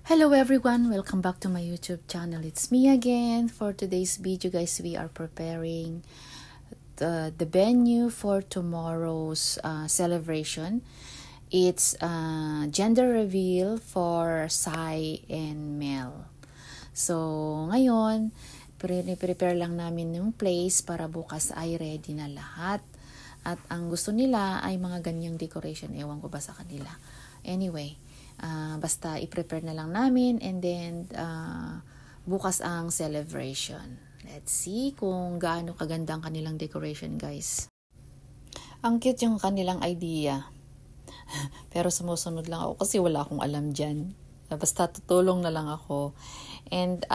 Hello everyone, welcome back to my YouTube channel. It's me again. For today's video guys, we are preparing the venue for tomorrow's celebration. It's gender reveal for Sai and Mel. So ngayon, prepare lang namin yung place para bukas ay ready na lahat. At ang gusto nila ay mga ganyang decoration. Ewan ko ba sa kanila. Anyway, basta i-prepare na lang namin and then bukas ang celebration. Let's see kung gaano kaganda ang kanilang decoration, guys. Ang cute yung kanilang idea. Pero sumusunod lang ako kasi wala akong alam dyan. Basta tutulong na lang ako. And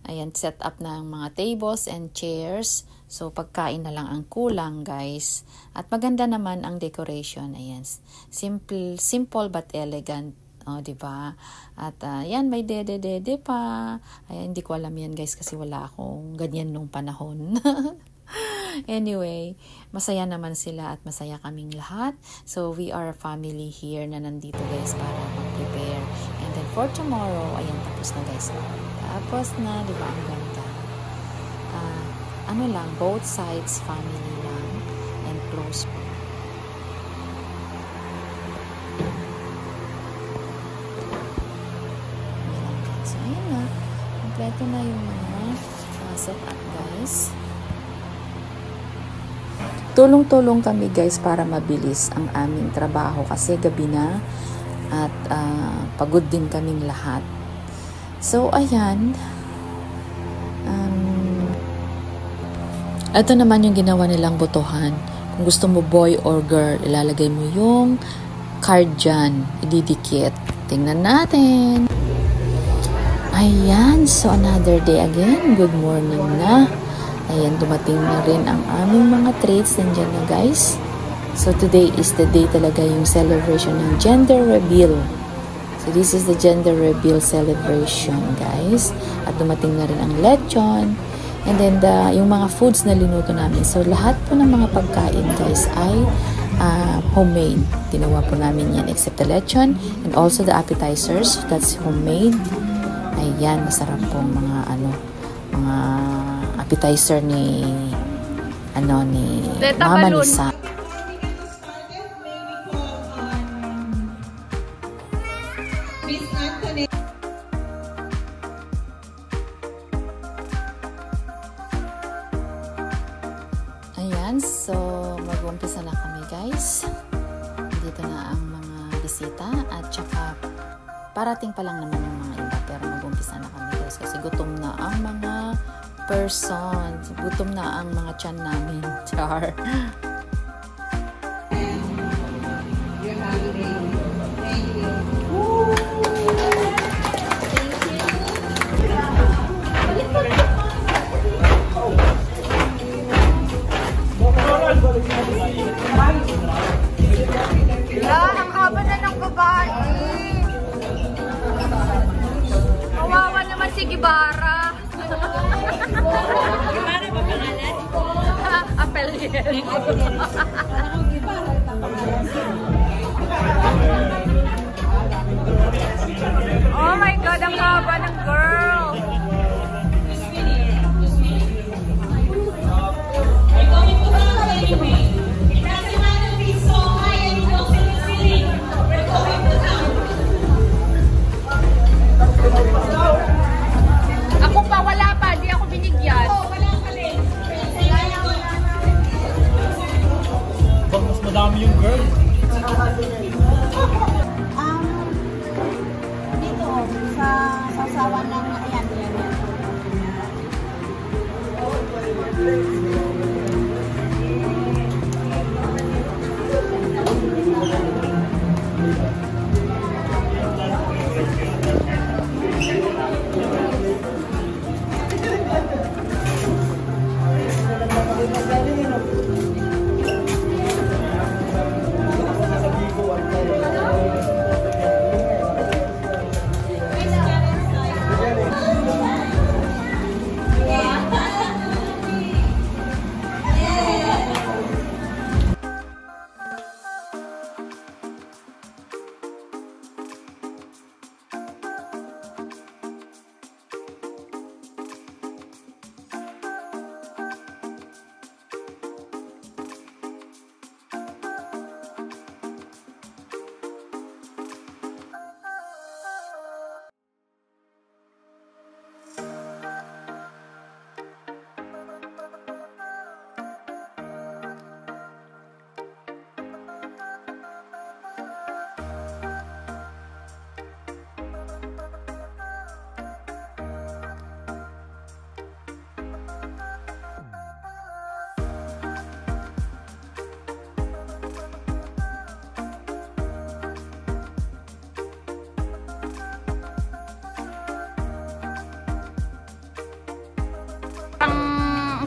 ayan, set up na ang mga tables and chairs. So, pagkain na lang ang kulang, guys. At maganda naman ang decoration. Ayan. Simple but elegant. O, diba? At, yan, may dede-dede pa. Ayan, hindi ko alam yan, guys, kasi wala akong ganyan nung panahon. Anyway, masaya naman sila at masaya kaming lahat. So, we are a family here na nandito, guys, para mag-prepare. And then, for tomorrow, ayan, tapos na, guys. Tapos na, diba? Ang ganda. Ano lang, both sides family lang and close po. So, ayun na. Kompleto na yung mga setup, guys. Tulong-tulong kami, guys, para mabilis ang aming trabaho kasi gabi na at pagod din kaming lahat. So, ayan. Ito naman yung ginawa nilang botohan. Kung gusto mo boy or girl, ilalagay mo yung card dyan. Ididikit. Tingnan natin. Ayan. So, another day again. Good morning na. Ayan, dumating na rin ang aming mga treats. Nandiyan na, guys. So, today is the day talaga yung celebration ng gender reveal. So, this is the gender reveal celebration, guys. At dumating na rin ang lechon. And then, yung mga foods na linuto namin. So, lahat po ng mga pagkain, guys, ay homemade. Ginawa po namin yan except the lechon and also the appetizers. That's homemade. Ayan, masarap po mga appetizer ni Mama Lisa. Ayan, so mag-umpisa na kami, guys. Dito na ang mga bisita at saka parating pa lang naman yung mga iba pero mag-umpisa na kami, guys, kasi gutom na ang mga persons. Gutom na ang mga tiyan namin. Char. Ang haba na ng babae. Kawawa naman si Gibara. Gibara ba pangalan? Apel yan. Oh my God, ang haba ng girl. Ako pa, wala pa. Di ako binigyan. Wala ka rin. Bang mas madami yung girl.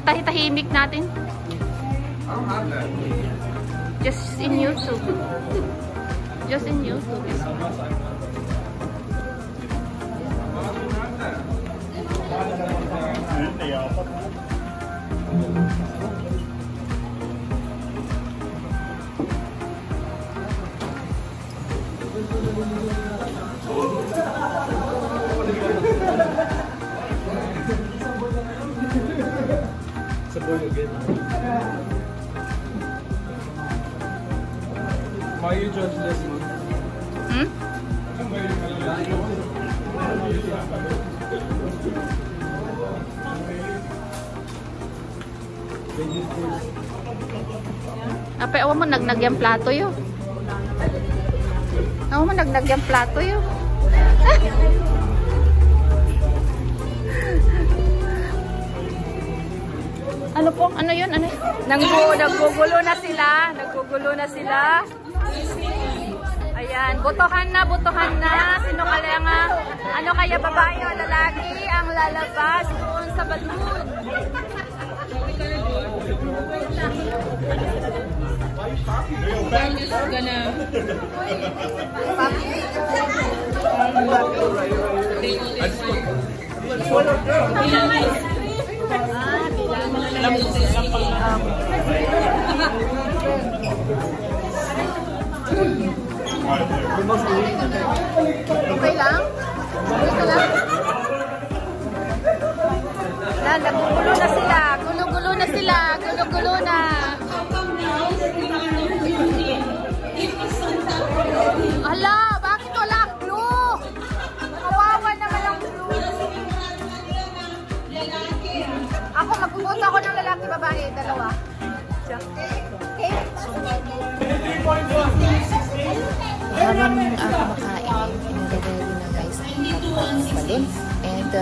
tahimik natin. Just in YouTube. Just in YouTube. Why you judge this one? Hmm? Apa awa mo nagnag yung plato yun. Awa mo nagnag yung plato yun. Ano po? Ano yun? Ano yun? Naggugulo na sila. Naggugulo na sila. Ayan. Butuhan na, butuhan na. Sino kaya nga? Ano kaya babae o lalaki ang lalabas doon sa balloon? I'm just gonna... Okay lang? Ito lang? Nagugulo na sila. Gulo-gulo na sila. Gulo-gulo na. Hala, bakit wala ang glue? Kawawa naman ang glue. Ako, magpupunta ako ng lalaki, babae, dalawa. Okay? Habang kumakain, nagagawin na guys ang balloon. And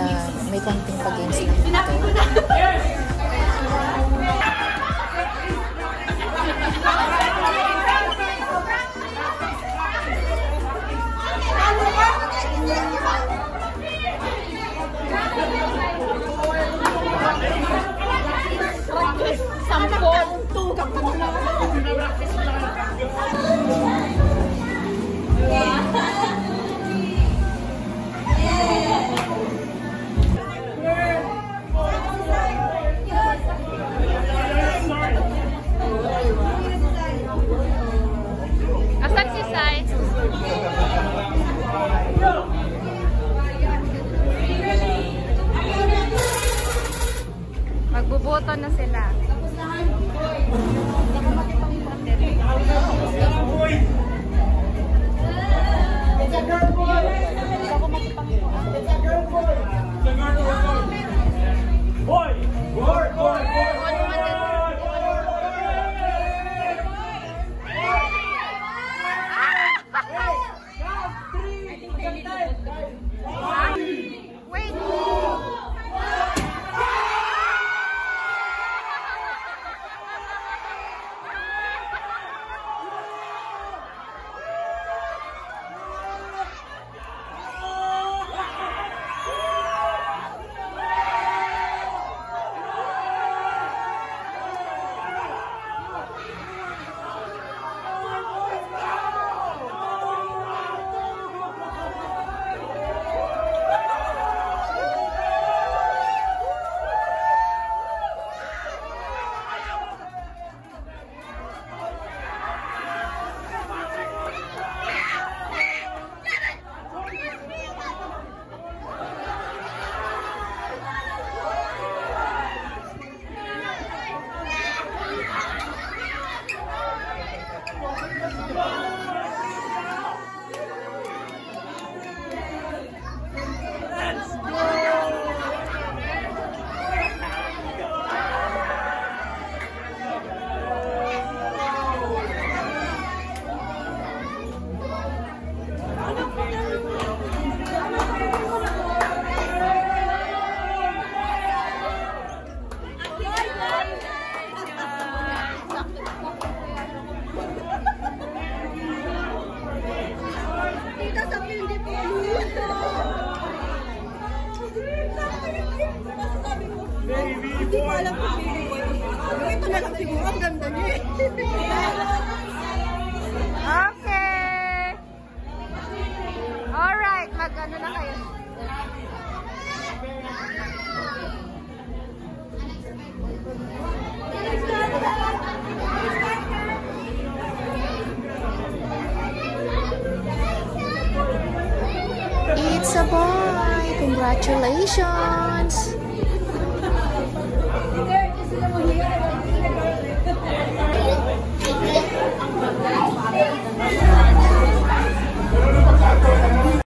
may konting pag-games na dito. Asan si Sai? Magbuboto na sila. Hindi ko alam kung siguro ang ganda niya eh. Okay. Alright, mag-ano na kayo? It's a boy! Congratulations!